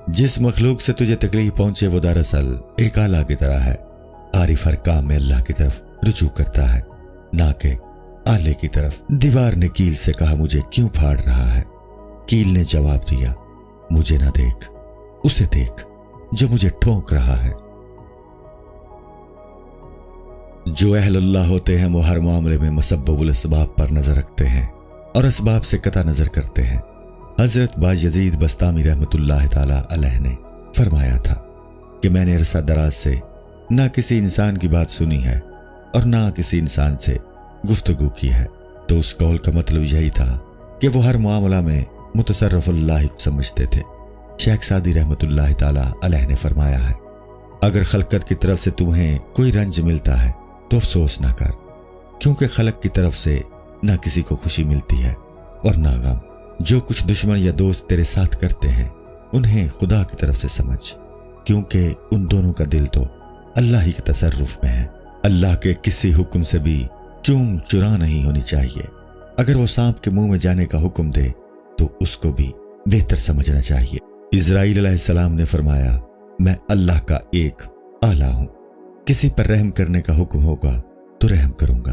जिस मखलूक से तुझे तकलीफ पहुंचे वो दरअसल एक आला की तरह है। आरिफ हर काम में अल्लाह की तरफ रुजू करता है, ना कि आले की तरफ। दीवार ने कील से कहा, मुझे क्यों फाड़ रहा है? कील ने जवाब दिया, मुझे ना देख, उसे देख जो मुझे ठोंक रहा है। जो अहलुल्लाह होते हैं वो हर मामले में मुसब्बबुल असबाब पर नजर रखते हैं और असबाब से कता नजर करते हैं। हजरत बायजीद बस्तामी रहमतुल्लाह ताला अलैह ने फरमाया था कि मैंने अरसा दराज से ना किसी इंसान की बात सुनी है और ना किसी इंसान से गुफ्तगू की है। तो उस कौल का मतलब यही था कि वो हर मामला में मुतसर्रिफुल्लाह को समझते थे। शेख सादी रहमतुल्लाह ताला अलैह ने फरमाया है, अगर खलकत की तरफ से तुम्हें कोई रंज मिलता है तो अफसोस ना कर, क्योंकि खलक की तरफ से ना किसी को खुशी मिलती है और ना गम। जो कुछ दुश्मन या दोस्त तेरे साथ करते हैं उन्हें खुदा की तरफ से समझ, क्योंकि उन दोनों का दिल तो अल्लाह ही के तसर्रुफ में है। अल्लाह के किसी हुक्म से भी चूम चुरा नहीं होनी चाहिए। अगर वो सांप के मुंह में जाने का हुक्म दे तो उसको भी बेहतर समझना चाहिए। इज़राइल अलैहिस्सलाम ने फरमाया, मैं अल्लाह का एक आला हूं, किसी पर रहम करने का हुक्म होगा तो रहम करूंगा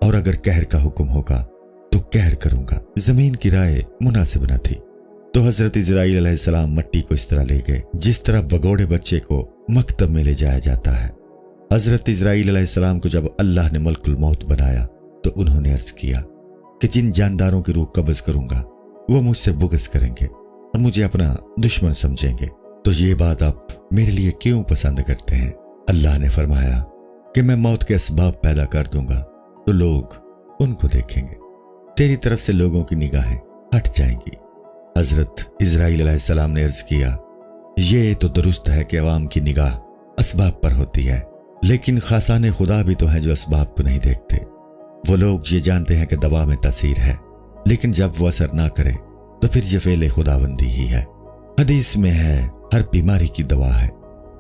और अगर कहर का हुक्म होगा तो कहर करूंगा। जमीन की राय मुनासिब न थी तो हजरत इज़राइल अलैहिस्सलाम मट्टी को इस तरह ले गए जिस तरह बगोड़े बच्चे को मकतब में ले जाया जाता है। हजरत इज़राइल अलैहिस्सलाम को जब अल्लाह ने मलकुल मौत बनाया तो उन्होंने अर्ज किया कि जिन जानदारों की रूह कब्ज करूंगा वो मुझसे बुग़्ज़ करेंगे और मुझे अपना दुश्मन समझेंगे, तो ये बात आप मेरे लिए क्यों पसंद करते हैं? अल्लाह ने फरमाया कि मैं मौत के असबाब पैदा कर दूंगा तो लोग उनको देखेंगे, तेरी तरफ से लोगों की निगाहें हट जाएंगी। हजरत इज़राइल अलैहिस्सलाम ने अर्ज किया, ये तो दुरुस्त है कि अवाम की निगाह असबाब पर होती है, लेकिन खासाने खुदा भी तो हैं जो असबाब को नहीं देखते। वो लोग ये जानते हैं कि दवा में तासीर है, लेकिन जब वो असर ना करे तो फिर ये फेले खुदाबंदी ही है। हदीस में है, हर बीमारी की दवा है,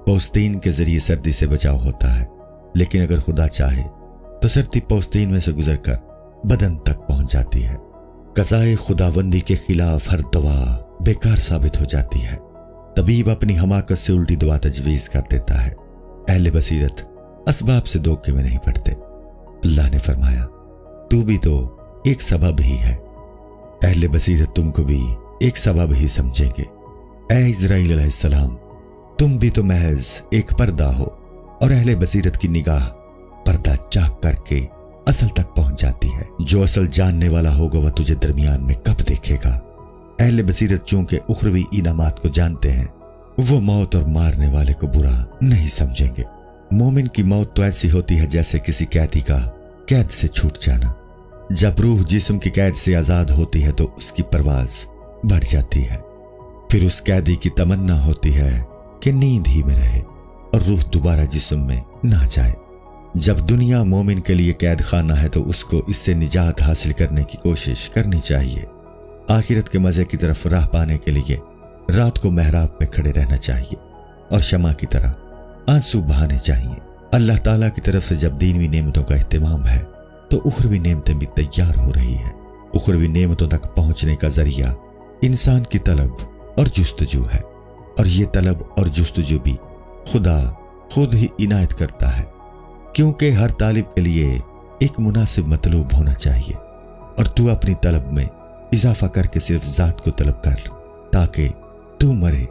पोस्तीन के जरिए सर्दी से बचाव होता है, लेकिन अगर खुदा चाहे तो सर्दी पोस्तीन में से गुजरकर बदन तक पहुंच जाती है। कज़ाए खुदाबंदी के खिलाफ हर दवा बेकार साबित हो जाती है। तबीब अपनी हमाकत से उल्टी दवा तजवीज कर देता है। अहले बसीरत असबाब से धोखे में नहीं पड़ते। अल्लाह ने फरमाया, तू भी तो एक सबब ही है। अहले बसीरत तुमको भी एक सबब ही समझेंगे। ऐ इज़राइल अलैहिस्सलाम, तुम भी तो महज एक पर्दा हो और अहले बसीरत की निगाह पर्दा चाक करके असल तक पहुंच जाती है। जो असल जानने वाला होगा वह तुझे दरमियान में कब देखेगा। अहले बसीरत चूंकि उखरवी इनामात को जानते हैं, वो मौत और मारने वाले को बुरा नहीं समझेंगे। मोमिन की मौत तो ऐसी होती है जैसे किसी कैदी का कैद से छूट जाना। जब रूह जिस्म की कैद से आजाद होती है तो उसकी परवाज बढ़ जाती है। फिर उस कैदी की तमन्ना होती है कि नींद ही में रहे और रूह दोबारा जिस्म में ना जाए। जब दुनिया मोमिन के लिए कैद खाना है तो उसको इससे निजात हासिल करने की कोशिश करनी चाहिए। आखिरत के मजे की तरफ राह पाने के लिए रात को महराब में खड़े रहना चाहिए और शमा की तरह आंसू बहाने चाहिए। अल्लाह ताला की तरफ से जब दीनवी नेमतों का इत्तेमाम है तो उखरवी नेमतें भी तैयार हो रही है। उखरवी नेमतों तक पहुंचने का जरिया इंसान की तलब और जुस्तजू है, और ये तलब और जुस्तजू भी खुदा खुद ही इनायत करता है, क्योंकि हर तालिब के लिए एक मुनासिब मतलूब होना चाहिए। और तू अपनी तलब में इजाफा करके सिर्फ जात को तलब कर, ताकि तू मरे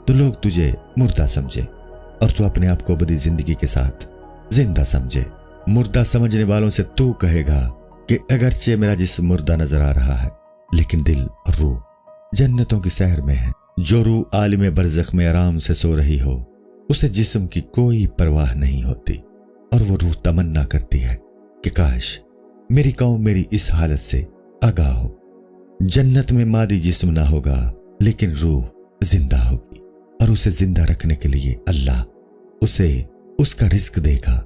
तो लोग तुझे मुर्दा समझे और तू अपने आप को अबदी जिंदगी के साथ जिंदा समझे। मुर्दा समझने वालों से तू कहेगा कि अगरचे मेरा जिस्म मुर्दा नजर आ रहा है, लेकिन दिल और रूह जन्नतों की सैर में है। जो रूह आलिम बरज़ख में आराम से सो रही हो, उसे जिस्म की कोई परवाह नहीं होती, और वो रूह तमन्ना करती है कि काश मेरी कौम मेरी इस हालत से आगाह हो। जन्नत में मादी जिस्म ना होगा, लेकिन रूह जिंदा होगी, और उसे जिंदा रखने के लिए अल्लाह उसे उसका रिज्क देगा।